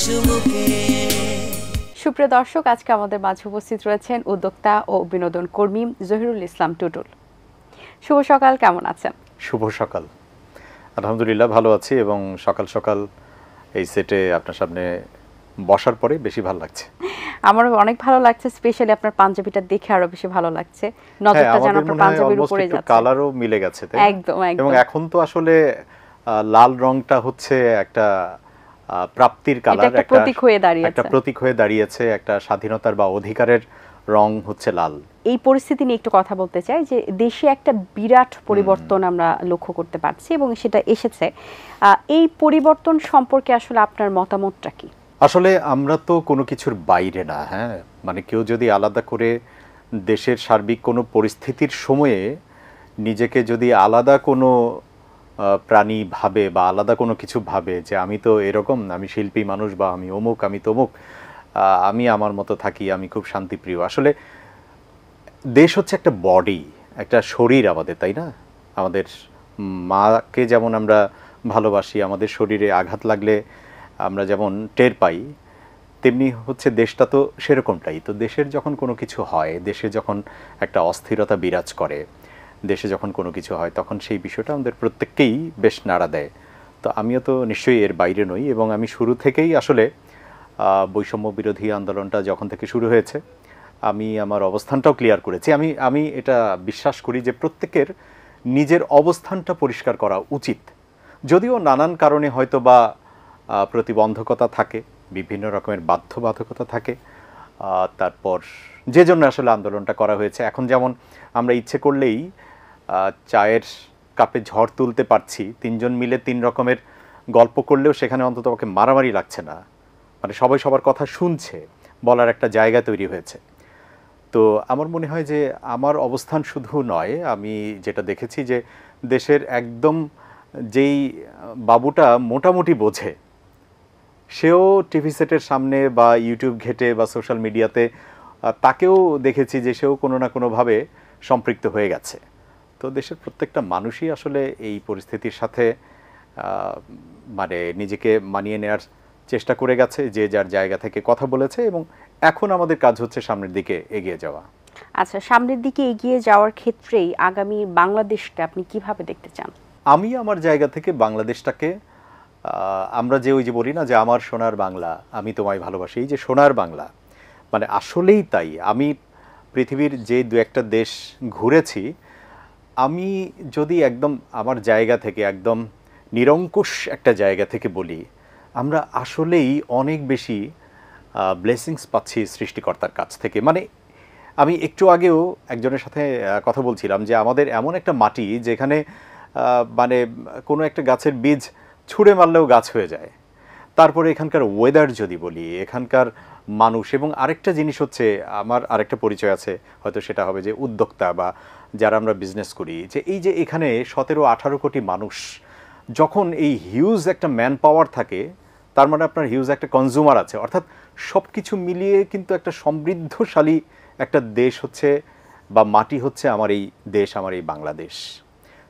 চুমুকে। সুপ্রিয় দর্শক, আজকে আমাদের মাঝে উপস্থিত রয়েছেন উদ্যোক্তা ও বিনোদন কর্মী জহিরুল ইসলাম টুটুল। শুভ সকাল, কেমন আছেন? শুভ সকাল, আলহামদুলিল্লাহ ভালো আছি, এবং সকাল সকাল এই সেটে আপনার সামনে বসার পরে বেশি ভালো লাগছে। আমারও অনেক ভালো লাগছে, স্পেশালি আপনার পাঞ্জাবিটা দেখে আরো বেশি ভালো লাগছে। নজরটা যেন আপনার পাঞ্জাবির উপরে যাচ্ছে, কালারও মিলে গেছে, তাই একদম একদম। এবং এখন তো আসলে লাল রংটা হচ্ছে একটা প্রাপ্তির কালার, একটা প্রতীক হয়ে দাঁড়িয়েছে, একটা স্বাধীনতার বা অধিকারের রং হচ্ছে লাল। এই পরিস্থিতি নিয়ে একটু কথা বলতে চাই যে দেশে একটা বিরাট পরিবর্তন আমরা লক্ষ্য করতে পারছি এবং সেটা এসেছে। এই পরিবর্তন সম্পর্কে আসলে আপনার মতামতটা কি? আসলে আমরা তো কোনো কিছুর বাইরে না, হ্যাঁ, মানে কেউ যদি আলাদা করে দেশের সার্বিক কোনো পরিস্থিতির সময়ে নিজেকে যদি আলাদা কোনো প্রাণী ভাবে বা আলাদা কোনো কিছু ভাবে যে আমি তো এরকম, আমি শিল্পী মানুষ বা আমি অমুক, আমি তমুক, আমি আমার মতো থাকি, আমি খুব শান্তিপ্রিয়। আসলে দেশ হচ্ছে একটা বডি, একটা শরীর আমাদের, তাই না? আমাদের মাকে যেমন আমরা ভালোবাসি, আমাদের শরীরে আঘাত লাগলে আমরা যেমন টের পাই, তেমনি হচ্ছে দেশটা তো সেরকমটাই। তো দেশের যখন কোনো কিছু হয়, দেশে যখন একটা অস্থিরতা বিরাজ করে, দেশে যখন কোনো কিছু হয়, তখন সেই বিষয়টা আমাদের প্রত্যেককেই বেশ নাড়া দেয়। তো আমিও তো নিশ্চয়ই এর বাইরে নই, এবং আমি শুরু থেকেই আসলে বৈষম্য বিরোধী আন্দোলনটা যখন থেকে শুরু হয়েছে, আমি আমার অবস্থানটাও ক্লিয়ার করেছি। আমি এটা বিশ্বাস করি যে প্রত্যেকের নিজের অবস্থানটা পরিষ্কার করা উচিত। যদিও নানান কারণে হয়তো বা প্রতিবন্ধকতা থাকে, বিভিন্ন রকমের বাধ্যবাধকতা থাকে, তারপর যে জন্য আসলে আন্দোলনটা করা হয়েছে। এখন যেমন আমরা ইচ্ছে করলেই চায়ের কাপে ঝড় তুলতে পারছি, তিনজন মিলে তিন রকমের গল্প করলেও সেখানে অন্তত ওকে মারামারি লাগছে না, মানে সবাই সবার কথা শুনছে, বলার একটা জায়গা তৈরি হয়েছে। তো আমার মনে হয় যে আমার অবস্থান শুধু নয়, আমি যেটা দেখেছি যে দেশের একদম যেই বাবুটা মোটামুটি বোঝে, সেও টিভি সেটের সামনে বা ইউটিউব ঘেটে বা সোশ্যাল মিডিয়াতে, তাকেও দেখেছি যে সেও কোনো না কোনোভাবে সম্পৃক্ত হয়ে গেছে। তো দেশের প্রত্যেকটা মানুষই আসলে এই পরিস্থিতির সাথে মানে নিজেকে মানিয়ে নেওয়ার চেষ্টা করে গেছে, যে যার জায়গা থেকে কথা বলেছে, এবং এখন আমাদের কাজ হচ্ছে সামনের দিকে এগিয়ে যাওয়া। আচ্ছা, সামনের দিকে এগিয়ে যাওয়ার ক্ষেত্রেই আগামী বাংলাদেশকে আপনি কিভাবে দেখতে চান? আমি আমার জায়গা থেকে বাংলাদেশটাকে, আমরা যে ওই যে বলি না যে আমার সোনার বাংলা, আমি তোমায় ভালোবাসি, এই যে সোনার বাংলা, মানে আসলেই তাই। আমি পৃথিবীর যে দু একটা দেশ ঘুরেছি, আমি যদি একদম আমার জায়গা থেকে, একদম নিরঙ্কুশ একটা জায়গা থেকে বলি, আমরা আসলেই অনেক বেশি ব্লেসিংস পাচ্ছি সৃষ্টিকর্তার কাছ থেকে। মানে আমি একটু আগেও একজনের সাথে কথা বলছিলাম যে আমাদের এমন একটা মাটি যেখানে মানে কোনো একটা গাছের বীজ ছুঁড়ে মারলেও গাছ হয়ে যায়। তারপরে এখানকার ওয়েদার যদি বলি, এখানকার মানুষ, এবং আরেকটা জিনিস হচ্ছে, আমার আরেকটা পরিচয় আছে, হয়তো সেটা হবে যে উদ্যোক্তা বা যারা আমরা বিজনেস করি, যে এই যে এখানে 17-18 কোটি মানুষ, যখন এই হিউজ একটা ম্যান পাওয়ার থাকে, তার মানে আপনার হিউজ একটা কনজিউমার আছে, অর্থাৎ সব কিছু মিলিয়ে কিন্তু একটা সমৃদ্ধশালী একটা দেশ হচ্ছে বা মাটি হচ্ছে আমার এই দেশ, আমার এই বাংলাদেশ।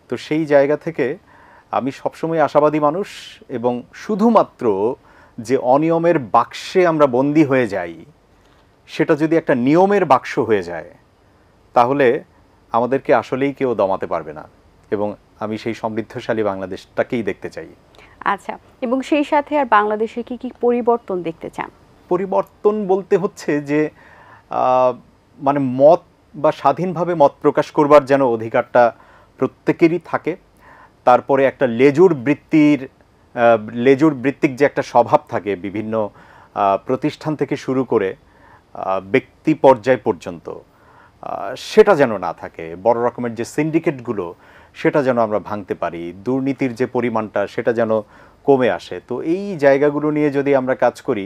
তো সেই জায়গা থেকে আমি সবসময় আশাবাদী মানুষ, এবং শুধুমাত্র যে অনিয়মের বাক্সে আমরা বন্দী হয়ে যাই, সেটা যদি একটা নিয়মের বাক্স হয়ে যায়, তাহলে আমাদেরকে আসলেই কেউ দমাতে পারবে না, এবং আমি সেই সমৃদ্ধশালী বাংলাদেশটাকেই দেখতে চাই। আচ্ছা, এবং সেই সাথে আর বাংলাদেশে কি কি পরিবর্তন দেখতে চান? পরিবর্তন বলতে হচ্ছে যে মানে মত বা স্বাধীনভাবে মত প্রকাশ করবার যেন অধিকারটা প্রত্যেকেরই থাকে। তারপরে একটা লেজুর বৃত্তিক যে একটা স্বভাব থাকে বিভিন্ন প্রতিষ্ঠান থেকে শুরু করে ব্যক্তি পর্যায় পর্যন্ত, সেটা যেন না থাকে। বড় রকমের যে সিন্ডিকেটগুলো, সেটা যেন আমরা ভাঙতে পারি, দুর্নীতির যে পরিমাণটা সেটা যেন কমে আসে। তো এই জায়গাগুলো নিয়ে যদি আমরা কাজ করি,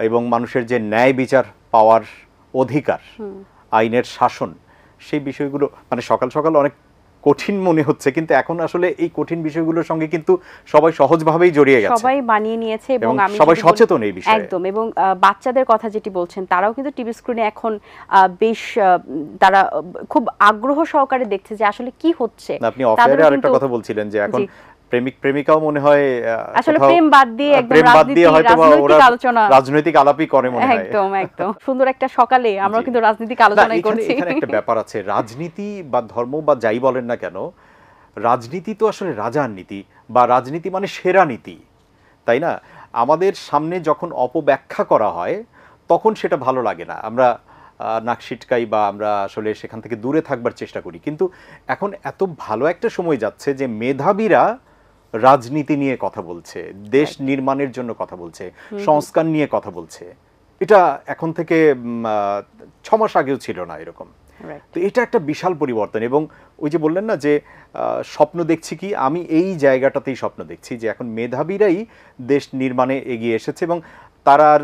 এবং মানুষের যে ন্যায় বিচার পাওয়ার অধিকার, আইনের শাসন, সেই বিষয়গুলো, মানে সকাল সকাল অনেক কঠিন মনে হচ্ছে, কিন্তু এখন আসলে এই কঠিন বিষয়গুলোর সঙ্গে কিন্তু সবাই সহজভাবেই জড়িয়ে গেছে, সবাই মানিয়ে নিয়েছে, এবং আমি সবাই সচেতন এই বিষয়ে একদম। এবং বাচ্চাদের কথা যেটি বলছেন, তারাও কিন্তু টিভি স্ক্রিনে এখন বেশ তারা খুব আগ্রহ সহকারে দেখছে যে আসলে কি হচ্ছে। আপনি অফেয়ারে আরেকটা কথা বলছিলেন যে এখন প্রেমিক প্রেমিকাও মনে হয় আসলে প্রেম বাদ দিয়ে একদম রাজনৈতিক আলোচনা, রাজনৈতিক আলাপই করে মনে হয়। একদম একদম সুন্দর একটা সকালে আমরা কিন্তু রাজনৈতিক আলোচনাই করছি। এখানে একটা ব্যাপার আছে, রাজনীতি বা ধর্ম বা যাই বলেন না কেন, রাজনীতি তো আসলে রাজার নীতি, বা রাজনীতি মানে সেরা নীতি, তাই না? আমাদের সামনে যখন অপব্যাখ্যা করা হয় তখন সেটা ভালো লাগে না, আমরা নাক সিটকাই বা আমরা আসলে সেখান থেকে দূরে থাকবার চেষ্টা করি। কিন্তু এখন এত ভালো একটা সময় যাচ্ছে যে মেধাবীরা রাজনীতি নিয়ে কথা বলছে, দেশ নির্মাণের জন্য কথা বলছে, সংস্কার নিয়ে কথা বলছে। এটা এখন থেকে 6 মাস আগেও ছিল না এরকম। তো এটা একটা বিশাল পরিবর্তন। এবং ওই যে বললেন না যে স্বপ্ন দেখছি কি, আমি এই জায়গাটাতেই স্বপ্ন দেখছি যে এখন মেধাবীরাই দেশ নির্মাণে এগিয়ে এসেছে, এবং তারা আর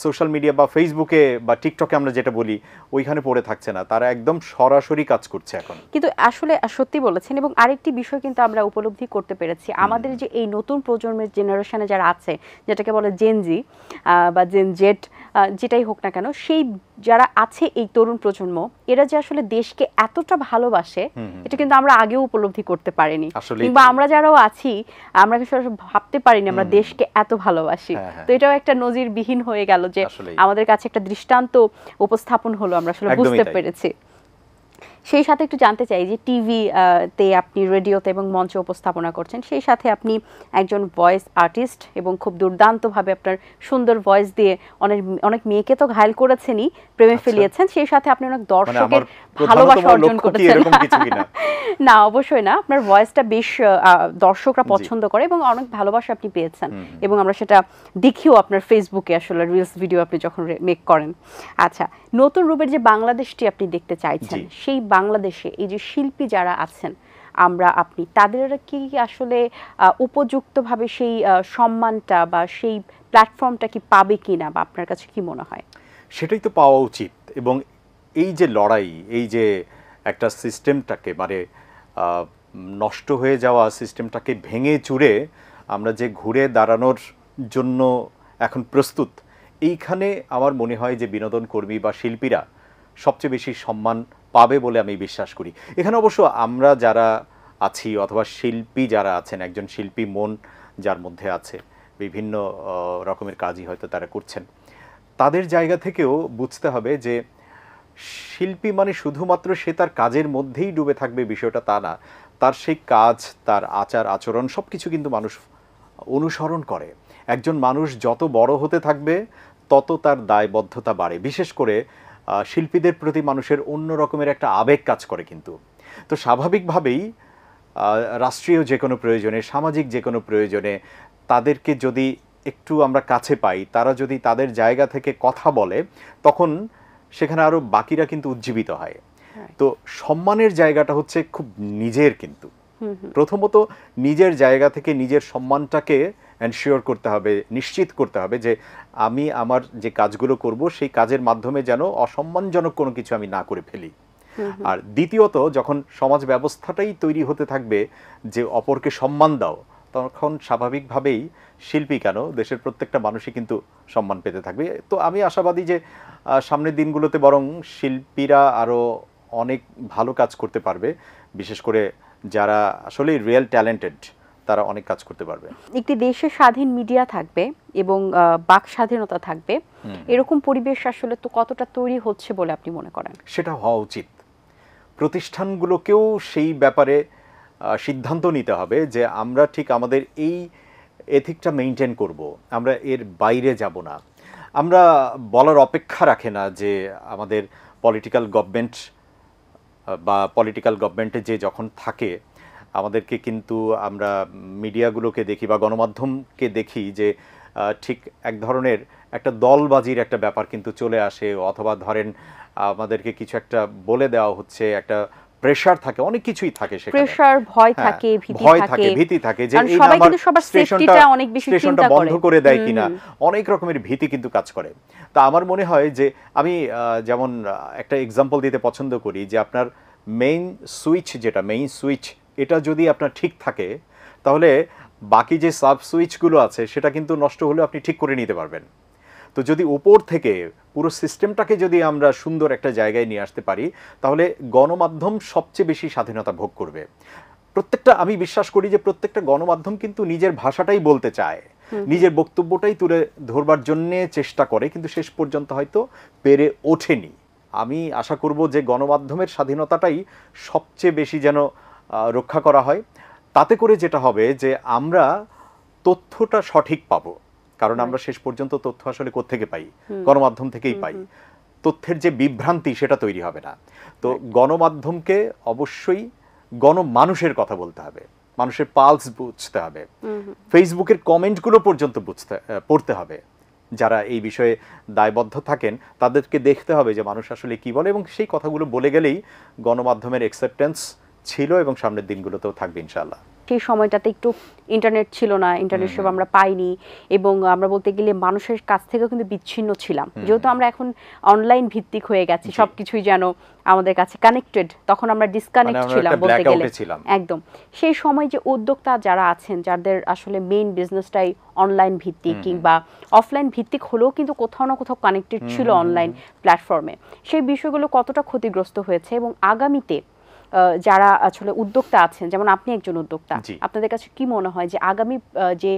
সোশ্যাল মিডিয়া বা ফেসবুকে বা টিকটকে আমরা যেটা বলি ওইখানে পড়ে থাকছে না, তারা একদম সরাসরি কাজ করছে এখন। কিন্তু আসলে সত্যি বলেছেন। এবং আরেকটি বিষয় কিন্তু আমরা উপলব্ধি করতে পেরেছি, আমাদের যে এই নতুন প্রজন্মের জেনারেশনে যারা আছে, যেটাকে বলে জেনজি বা জেন জেড, যেটাই হোক না কেন, সেই যারা আছে এই তরুণ প্রজন্ম, এরা যে আসলে দেশকে এতটা ভালোবাসে এটা কিন্তু আমরা আগেও উপলব্ধি করতে পারিনি, কিংবা আমরা যারাও আছি আমরা কিন্তু ভাবতে পারিনি আমরা দেশকে এত ভালোবাসি। তো এটাও একটা নজিরবিহীন হয়ে গেল যে আমাদের কাছে একটা দৃষ্টান্ত উপস্থাপন হলো, আমরা আসলে বুঝতে পেরেছি। সেই সাথে একটু জানতে চাই যে টিভিতে আপনি, রেডিওতে এবং মঞ্চে উপস্থাপনা করছেন, সেই সাথে আপনি একজন ভয়েস আর্টিস্ট এবং খুব দুর্দান্তভাবে আপনার সুন্দর ভয়েস দিয়ে অনেক মেয়েকে তো ঘায়েল করেছেনই, প্রেমে ফেলিয়েছেন, সেই সাথে আপনি অনেক দর্শকের ভালোবাসা অর্জন করেছেন। না, অবশ্যই না, আপনার ভয়েসটা বেশ দর্শকরা পছন্দ করে এবং অনেক ভালোবাসা আপনি পেয়েছেন, এবং আমরা সেটা দেখিও আপনার ফেসবুকে আসলে রিলস ভিডিও আপনি যখন মেক করেন। আচ্ছা, নতুন রূপের যে বাংলাদেশটি আপনি দেখতে চাইছেন, সেই বাংলাদেশে এই যে শিল্পী যারা আছেন আপনি তাদের কি আসলে উপযুক্তভাবে সেই সম্মানটা বা সেই প্ল্যাটফর্মটা কি পাবে কিনা, বা আপনার কাছে কি মনে হয়? সেটাই তো পাওয়া উচিত। এবং এই যে লড়াই, এই যে একটা সিস্টেমটাকে মানে নষ্ট হয়ে যাওয়া সিস্টেমটাকে ভেঙে চুরে আমরা যে ঘুরে দাঁড়ানোর জন্য এখন প্রস্তুত, এইখানে আমার মনে হয় যে বিনোদন কর্মী বা শিল্পীরা সবচেয়ে বেশি সম্মান পাবে বলে আমি বিশ্বাস করি। এখানে অবশ্য আমরা যারা আছি অথবা শিল্পী যারা আছেন, একজন শিল্পী মন যার মধ্যে আছে, বিভিন্ন রকমের কাজই হয়তো তারা করছেন, তাদের জায়গা থেকেও বুঝতে হবে যে শিল্পী মানে শুধুমাত্র সে তার কাজের মধ্যেই ডুবে থাকবে বিষয়টা তা না, তার সেই কাজ, তার আচার আচরণ সব কিছু কিন্তু মানুষ অনুসরণ করে। একজন মানুষ যত বড় হতে থাকবে তত তার দায়বদ্ধতা বাড়ে, বিশেষ করে শিল্পীদের প্রতি মানুষের অন্য রকমের একটা আবেগ কাজ করে। কিন্তু তো স্বাভাবিকভাবেই রাষ্ট্রীয় যে কোনো প্রয়োজনে, সামাজিক যে কোনো প্রয়োজনে তাদেরকে যদি একটু আমরা কাছে পাই, তারা যদি তাদের জায়গা থেকে কথা বলে, তখন সেখানে আরও বাকিরা কিন্তু উজ্জীবিত হয়। তো সম্মানের জায়গাটা হচ্ছে খুব নিজের, কিন্তু প্রথমত নিজের জায়গা থেকে নিজের সম্মানটাকে এনশিওর করতে হবে, নিশ্চিত করতে হবে যে আমি আমার যে কাজগুলো করব সেই কাজের মাধ্যমে যেন অসম্মানজনক কোনো কিছু আমি না করে ফেলি। আর দ্বিতীয়ত, যখন সমাজ ব্যবস্থাটাই তৈরি হতে থাকবে যে অপরকে সম্মান দাও, তখন স্বাভাবিকভাবেই শিল্পী কেন, দেশের প্রত্যেকটা মানুষই কিন্তু সম্মান পেতে থাকবে। তো আমি আশাবাদী যে সামনের দিনগুলোতে বরং শিল্পীরা আরও অনেক ভালো কাজ করতে পারবে, বিশেষ করে যারা আসলে রিয়েল ট্যালেন্টেড তারা অনেক কাজ করতে পারবে। একটি দেশে স্বাধীন মিডিয়া থাকবে এবং বাক স্বাধীনতা থাকবে, এরকম পরিবেশ আসলে তো কতটা তৈরি হচ্ছে বলে আপনি মনে করেন? সেটা হওয়া উচিত। প্রতিষ্ঠানগুলোকেও সেই ব্যাপারে সিদ্ধান্ত নিতে হবে যে আমরা ঠিক আমাদের এই এথিকটা মেনটেন করব, আমরা এর বাইরে যাব না। আমরা বলার অপেক্ষা রাখে না যে আমাদের পলিটিক্যাল গভর্নমেন্টে যে যখন থাকে আমাদেরকে কিন্তু আমরা মিডিয়াগুলোকে দেখি বা গণমাধ্যমকে দেখি যে ঠিক এক ধরনের একটা দলবাজির একটা ব্যাপার কিন্তু চলে আসে, অথবা ধরেন আমাদেরকে কিছু একটা বলে দেওয়া হচ্ছে, একটা প্রেসার থাকে, অনেক কিছুই থাকে, সেখানে প্রেসার, ভয় থাকে, ভীতি থাকে যে এই সবাই কিন্তু সবার সেফটিটা অনেক বেশি চিন্তা করে, বন্ধ করে দেয় কিনা, অনেক রকমের ভীতি কিন্তু কাজ করে। তা আমার মনে হয় যে আমি যেমন একটা এক্সাম্পল দিতে পছন্দ করি যে আপনার মেইন সুইচ এটা যদি আপনার ঠিক থাকে, তাহলে বাকি যে সাব সুইচগুলো আছে সেটা কিন্তু নষ্ট হলে আপনি ঠিক করে নিতে পারবেন। তো যদি উপর থেকে পুরো সিস্টেমটাকে যদি আমরা সুন্দর একটা জায়গায় নিয়ে আসতে পারি, তাহলে গণমাধ্যম সবচেয়ে বেশি স্বাধীনতা ভোগ করবে। প্রত্যেকটা, আমি বিশ্বাস করি যে প্রত্যেকটা গণমাধ্যম কিন্তু নিজের ভাষাটাই বলতে চায়, নিজের বক্তব্যটাই তুলে ধরবার জন্য চেষ্টা করে, কিন্তু শেষ পর্যন্ত হয়তো পেরে ওঠেনি। আমি আশা করব যে গণমাধ্যমের স্বাধীনতাটাই সবচেয়ে বেশি যেন রক্ষা করা হয়। তাতে করে যেটা হবে যে আমরা তথ্যটা সঠিক পাবো, কারণ আমরা শেষ পর্যন্ত তথ্য আসলে কোত্থেকে পাই? গণমাধ্যম থেকেই পাই। তথ্যের যে বিভ্রান্তি সেটা তৈরি হবে না। তো গণমাধ্যমকে অবশ্যই গণমানুষের কথা বলতে হবে, মানুষের পালস বুঝতে হবে, ফেসবুকের কমেন্টগুলো পর্যন্ত পড়তে হবে। যারা এই বিষয়ে দায়বদ্ধ থাকেন তাদেরকে দেখতে হবে যে মানুষ আসলে কি বলে, এবং সেই কথাগুলো বলে গেলেই গণমাধ্যমের অ্যাকসেপ্টেন্স ছিল এবং সামনের দিনগুলোতেও থাকবে ইনশাআল্লাহ। সেই সময়টাতে একটু ইন্টারনেট ছিল না, ইন্টারনেট সেবা আমরা পাইনি, এবং আমরা বলতে গেলে মানুষের কাছ থেকেও কিন্তু বিচ্ছিন্ন ছিলাম। যেহেতু আমরা এখন অনলাইন ভিত্তিক হয়ে গেছি, সবকিছুই যেন আমাদের কাছে কানেক্টেড, তখন আমরা ডিসকানেক্ট ছিলাম বলতে গেলে। একদম সেই সময় যে উদ্যোক্তা যারা আছেন, যাদের আসলে মেইন বিজনেসটাই অনলাইন ভিত্তিক কিংবা অফলাইন ভিত্তিক হলেও কিন্তু কোথাও না কোথাও কানেক্টেড ছিল অনলাইন প্ল্যাটফর্মে, সেই বিষয়গুলো কতটা ক্ষতিগ্রস্ত হয়েছে, এবং আগামীতে যারা আসলে উদ্যোক্তা আছেন, যেমন আপনি একজন উদ্যোক্তা, আপনাদের কাছে কি মনে হয় যে আগামী যে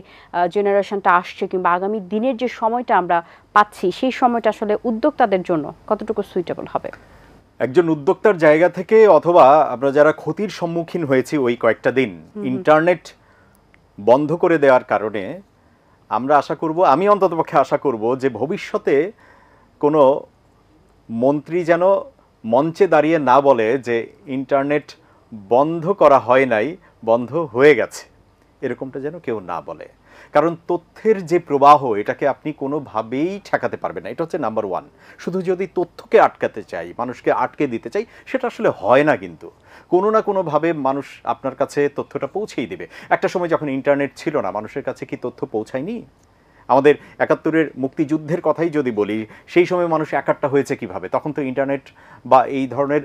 জেনারেশনটা আসছে কিংবা আগামী দিনের যে সময়টা আমরা পাচ্ছি, সেই সময়টা আসলে উদ্যোক্তাদের জন্য কতটুকু সুইটেবল হবে? একজন উদ্যোক্তার জায়গা থেকে, অথবা আমরা যারা ক্ষতির সম্মুখীন হয়েছি ওই কয়েকটা দিন ইন্টারনেট বন্ধ করে দেওয়ার কারণে, আমরা আশা করব, আমি অন্ততপক্ষে আশা করব যে ভবিষ্যতে কোনো মন্ত্রী যেন মঞ্চে দাঁড়িয়ে না বলে যে ইন্টারনেট বন্ধ করা হয় নাই, বন্ধ হয়ে গেছে, এরকমটা যেন কেউ না বলে। কারণ তথ্যের যে প্রবাহ, এটাকে আপনি কোনোভাবেই ঠেকাতে পারবেন না। এটা হচ্ছে নাম্বার ওয়ান। শুধু যদি তথ্যকে আটকাতে চাই, মানুষকে আটকে দিতে চাই, সেটা আসলে হয় না। কিন্তু কোনো না কোনোভাবে মানুষ আপনার কাছে তথ্যটা পৌঁছেই দেবে। একটা সময় যখন ইন্টারনেট ছিল না, মানুষের কাছে কি তথ্য পৌঁছায়নি? আমাদের ৭১-এর মুক্তিযুদ্ধের কথাই যদি বলি, সেই সময় মানুষ একাট্টা হয়েছে কিভাবে? তখন তো ইন্টারনেট বা এই ধরনের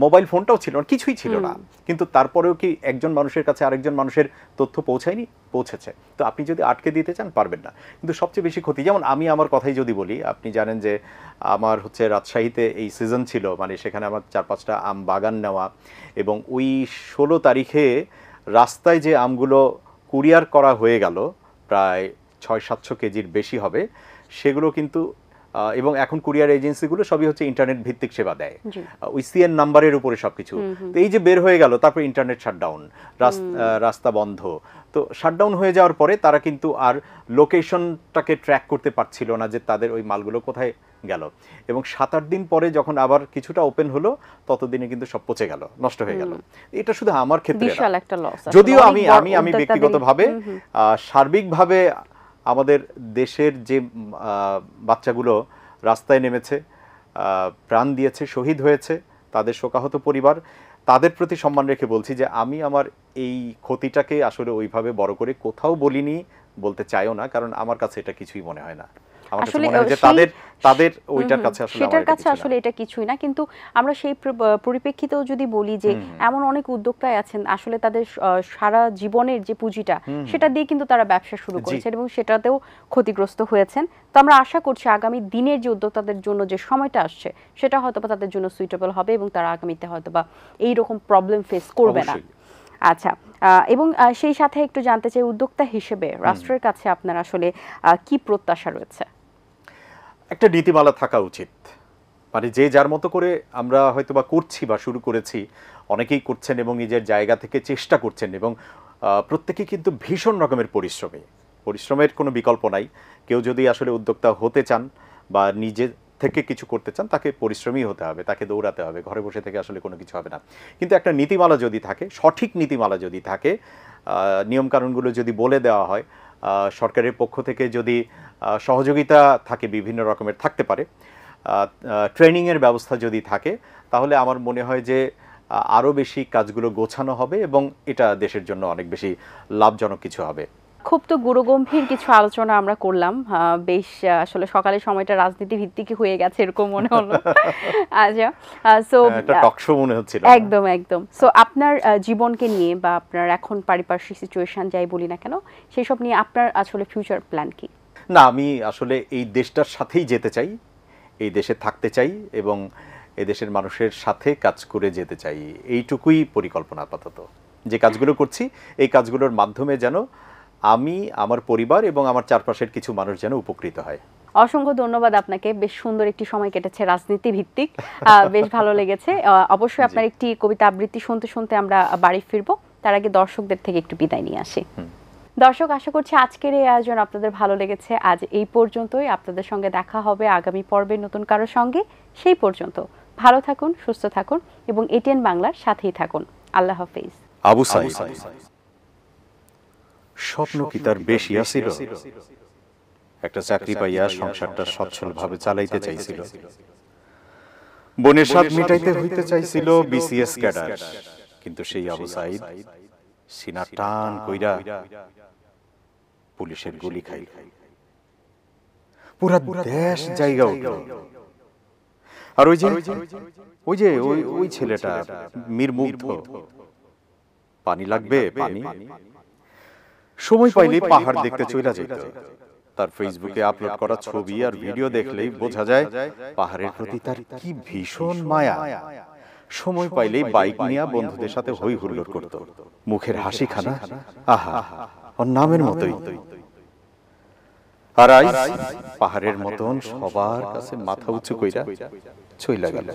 মোবাইল ফোনটাও ছিল না, কিছুই ছিল না। কিন্তু তারপরেও কি একজন মানুষের কাছে আরেকজন মানুষের তথ্য পৌঁছায়নি? পৌঁছেছে। তো আপনি যদি আটকে দিতে চান, পারবেন না। কিন্তু সবচেয়ে বেশি ক্ষতি, যেমন আমি আমার কথাই যদি বলি, আপনি জানেন যে আমার হচ্ছে রাজশাহীতে এই সিজন ছিল, মানে সেখানে আমার ৪-৫টা আম বাগান নেওয়া, এবং ওই ১৬ তারিখে রাস্তায় যে আমগুলো কুরিয়ার করা হয়ে গেল, প্রায় ৬০০-৭০০ কেজির বেশি হবে, সেগুলো কিন্তু, এবং এখন কুরিয়ার এজেন্সিগুলো সবই হচ্ছে ইন্টারনেট ভিত্তিক সেবা দেয়, ওই সিএন নাম্বারের উপরে সবকিছু। তো এই যে বের হয়ে গেল, তারপর ইন্টারনেট শাটডাউন, রাস্তা বন্ধ। তো শাটডাউন হয়ে যাওয়ার পরে তারা কিন্তু আর লোকেশনটাকে ট্র্যাক করতে পারছিল না যে তাদের ওই মালগুলো কোথায় গেল, এবং ৭-৮ দিন পরে যখন আবার কিছুটা ওপেন হলো, ততদিনে কিন্তু সব পচে গেল, নষ্ট হয়ে গেল। এটা শুধু আমার ক্ষেত্রে না, যদিও আমি ব্যক্তিগতভাবে সার্বিকভাবে আমাদের দেশের যে বাচ্চাগুলো রাস্তায় নেমেছে, প্রাণ দিয়েছে, শহীদ হয়েছে, তাদের শোকাহত পরিবার, তাদের প্রতি সম্মান রেখে বলছি যে আমি আমার এই ক্ষতিটাকে আসলে ওইভাবে বড় করে কোথাও বলিনি, বলতে চাইও না, কারণ আমার কাছে এটা কিছুই মনে হয় না। সেটার কাছে আসলে এটা কিছুই না। কিন্তু আমরা সেই পরিপ্রেক্ষিতেও যদি বলি যে এমন অনেক উদ্যোক্তাই আছেন, আসলে তাদের সারা জীবনের যে পুঁজিটা, সেটা দিয়ে কিন্তু তারা ব্যবসা শুরু করেছেন এবং সেটাতেও ক্ষতিগ্রস্ত হয়েছেন। তো আমরা আশা করছি আগামী দিনের যে উদ্যোক্তাদের জন্য যে সময়টা আসছে, সেটা হয়তোবা তাদের জন্য সুইটেবল হবে এবং তারা আগামীতে হয়তোবা এইরকম প্রবলেম ফেস করবে না। আচ্ছা, এবং সেই সাথে একটু জানতে চাই, উদ্যোক্তা হিসেবে রাষ্ট্রের কাছে আপনার আসলে কি প্রত্যাশা রয়েছে? একটা নীতিমালা থাকা উচিত, মানে যে যার মতো করে আমরা হয়তোবা করছি বা শুরু করেছি, অনেকেই করছেন এবং নিজের জায়গা থেকে চেষ্টা করছেন, এবং প্রত্যেকেই কিন্তু ভীষণ রকমের পরিশ্রমের কোনো বিকল্প নাই। কেউ যদি আসলে উদ্যোক্তা হতে চান বা নিজে থেকে কিছু করতে চান, তাকে পরিশ্রমী হতে হবে, তাকে দৌড়াতে হবে, ঘরে বসে থেকে আসলে কোনো কিছু হবে না। কিন্তু একটা নীতিমালা যদি থাকে, সঠিক নীতিমালা যদি থাকে, নিয়মকানুনগুলো যদি বলে দেওয়া হয়, সরকারের পক্ষ থেকে যদি সহযোগিতা থাকে, বিভিন্ন রকমের থাকতে পারে, ট্রেনিংয়ের ব্যবস্থা যদি থাকে, তাহলে আমার মনে হয় যে আরও বেশি কাজগুলো গোছানো হবে এবং এটা দেশের জন্য অনেক বেশি লাভজনক কিছু হবে। খুব তো গুরুগম্ভীর কিছু আলোচনা আমরা করলাম, বেশ আসলে সকালের সময়টা রাজনীতি ভিত্তিক হয়ে গেছে এরকম মনে হলো। আচ্ছা, সো এটা টক শো মনে হচ্ছিল। একদম একদম। সো আপনার জীবনকে নিয়ে বা আপনার এখন পারিপার্শ্বিক সিচুয়েশন যাই বলি না কেন, সেই সব নিয়ে আপনার আসলে ফিউচার প্ল্যান কি? না, আমি আসলে এই দেশটার সাথেই যেতে চাই, এই দেশে থাকতে চাই এবং এই দেশের মানুষের সাথে কাজ করে যেতে চাই, এইটুকুই পরিকল্পনা আপাতত। যে কাজগুলো করছি এই কাজগুলোর মাধ্যমে যেন আমি, আমার পরিবার এবং আমার চারপাশের কিছু মানুষ যেন উপকৃত হয়। অসংখ্য ধন্যবাদ আপনাকে, বেশ সুন্দর একটি সময় কেটেছে রাজনীতি ভিত্তিক, বেশ ভালো লেগেছে। অবশ্যই আপনার একটি কবিতা আবৃত্তি শুনতে শুনতে আমরা বাড়ি ফিরবো, তার আগে দর্শকদের থেকে একটু বিদায় নিয়ে আসি। দর্শক, আশা করছি আজকের এই আয়োজন আপনাদের ভালো লেগেছে। আজ এই পর্যন্তই, আপনাদের সঙ্গে দেখা হবে আগামী পর্বে নতুন কারোর সঙ্গে। সেই পর্যন্ত ভালো থাকুন, সুস্থ থাকুন এবং এটিএন বাংলার সাথেই থাকুন। আল্লাহ হাফেজ। আবু সাঈদ, স্বপ্ন কি তার বেশি আছিল? একটা চাকরি পাইয়া সংসারটা সচ্ছলভাবে চালাইতে চাইছিল, বোনের স্বাদ মিটাইতে হইতে চাইছিল বিসিএস ক্যাডার, কিন্তু সেই আবু সাঈদ সিনা টান কইরা পুলিশের গুলি খাই, পুরা দেশ জায়গা উঠল। আর ওই ছেলেটা মীর মুগ্ধ, পানি লাগবে পানি, সময় পাইলে পাহাড় দেখতে চইলা যেত। তার ফেসবুকে আপলোড করা ছবি আর ভিডিও দেখলেই বোঝা যায় পাহাড়ের প্রতি তার কি ভীষণ মায়া। সময় পাইলেই বাইক নিয়ে বন্ধুদের সাথে হই হুল্লোড় করত, মুখের হাসিখানা আহা ওর নামের মতোই। আর আজ পাহাড়ের মতন সবার কাছে মাথা উঁচু কইরা চইলা গেল।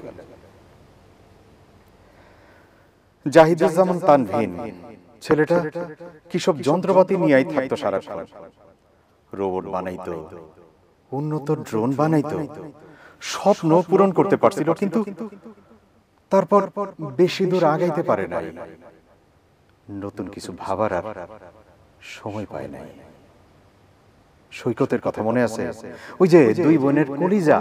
জাহিদুজ্জামান তানভীর ছেলেটা কি সব যন্ত্রপাতি নিয়েই থাকতো সারাক্ষণ, রোবট বানাইতো, উন্নত ড্রোন বানাইতো, স্বপ্ন পূরণ করতে পারছিল, কিন্তু তারপর বেশি দূর আগাইতে পারে নাই, নতুন কিছু ভাবার আর সময় পায় নাই। সৈকতের কথা মনে আছে? ওই যে দুই বোনের কলিজা,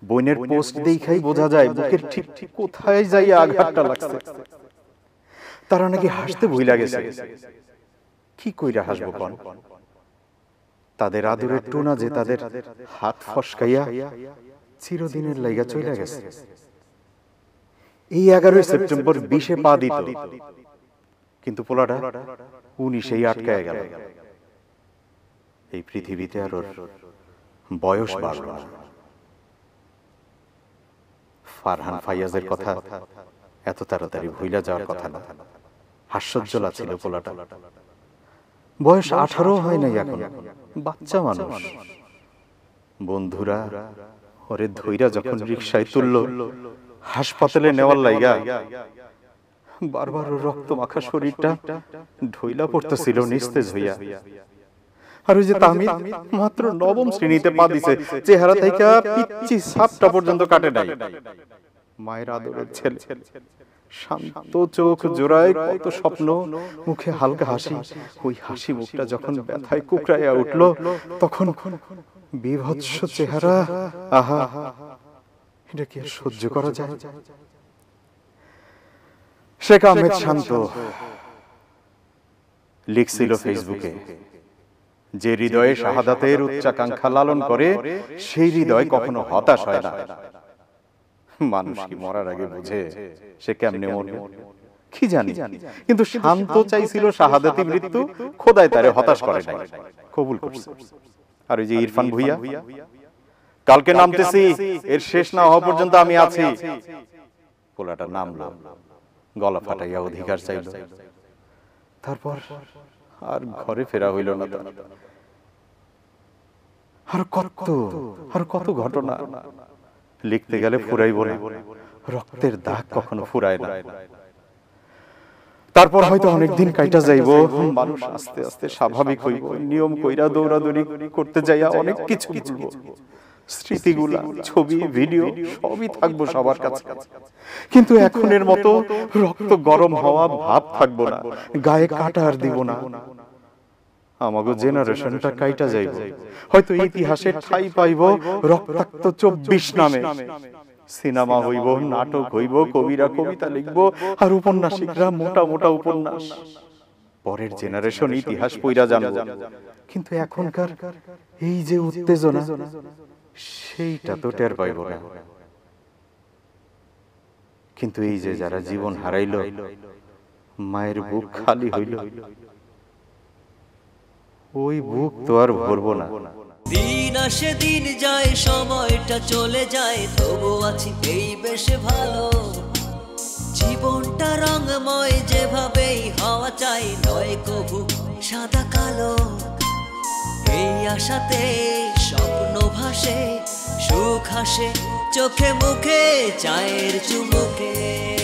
বোনের পোস্ট দেখাই বোঝা যায় বুকের ঠিক ঠিক কোথায় যাই আঘাতটা লাগছে। তারা নাকি হাসতে ভুইলা গেছে। কি কইরা হাসবো কোন? তাদের আদরের টুনা যে তাদের হাত ফসকাইয়া চিরদিনের লাইগা চইলা গেছে। এই 11 সেপ্টেম্বর 20-এ পা দিত, কিন্তু পোলাটা 19-এই আটকায় গেল। এই পৃথিবীতে আর ওর বয়স বাড়ল না। ফারহান ফাইয়াজের কথা এত তাড়াতাড়ি ভুইলা যাওয়ার কথা না। হাস্যজ্জ্বলা ছিল পোলাটা, বয়স 18 হয় নাই এখন, বাচ্চা মানুষ। বন্ধুরা ওরে ধইরা যখন রিকশায় তুললো হাসপাতালে নেওয়ার লাইগা, বারবার রক্ত মাখা শরীরটা ঢইলা পড়তেছিল নিস্তেজ হইয়া। আর ওই যে তামিদ মাত্র 9ম শ্রেণীতে পা দিছে, চেহারা থেকে পিচ্চি ছাপটা পর্যন্ত কাটে নাই। মায়ের আদরের ছেলে, শান্ত চোখ জোড়ায় কত স্বপ্ন, মুখে হালকা হাসি। ওই হাসি মুখটা যখন ব্যথায় কুকড়াইয়া উঠল, তখন বিভৎস চেহারা, আহা এটা কি আর সহ্য করা যায়? শেখ আহমেদ শান্ত লিখছিল ফেসবুকে, যে হৃদয়ে শাহাদাতের উচ্চাকাঙ্ক্ষা লালন করে সেই হৃদয় কখনো হতাশ হয় না। মানুষ কি মরার আগে বুঝে সে কেমনে মরবে কি জানি, কিন্তু শান্ত চাইছিল শাহাদাতি মৃত্যু, খোদাই তারে হতাশ করে নাই, কবুল করছে। আর ওই যে ইরফান ভুইয়া, কালকে নামতেছি, এর শেষ না হওয়া পর্যন্ত আমি আছি। পোলাটা নামলো, গলা ফাটাইয়া অধিকার চাইল, তারপর আর ঘরে ফেরা হইল না। আর কত ঘটনা লিখতে গেলে ফুরাইব না, রক্তের দাগ কখনো ফুরায় না। তারপর হয়তো অনেকদিন কাইটা যাইব, মানুষ আস্তে আস্তে স্বাভাবিক হইব, নিয়ম কইরা দৌড়াদৌড়ি করতে যাইয়া অনেক কিছু ভুলবো। স্মৃতিগুলা, ছবি, ভিডিও সবই থাকবো সবার কাছে, কিন্তু এখনের মতো রক্ত গরম হওয়া ভাব থাকবো না, গায়ে কাটা আর দিব না। আমাগো জেনারেশনটা কাইটা যাইব, হয়তো ইতিহাসে ঠাই পাইব রক্তাক্ত 24 নামে। সিনেমা হইব, নাটক হইব, কবিরা কবিতা লিখবো, আর উপন্যাসিকরা মোটা মোটা উপন্যাস। পরের জেনারেশন ইতিহাস পইরা জানবো, কিন্তু এখনকার এই যে উত্তেজনা, সেইটা তো টের পাইব না। কিন্তু এই যে যারা জীবন হারাইল, মায়ের বুক খালি হইল, ওই বুক তো আর ভরবো না। দিন আসে দিন যায়, সময়টা চলে যায়, তবু আছি এই বেশ ভালো। জীবনটা রঙময় যেভাবেই হওয়া চাই, নয় কভু সাদা কালো। এই আশাতে স্বপ্ন ভাসে, সুখ হাসে চোখে মুখে চায়ের চুমুকে।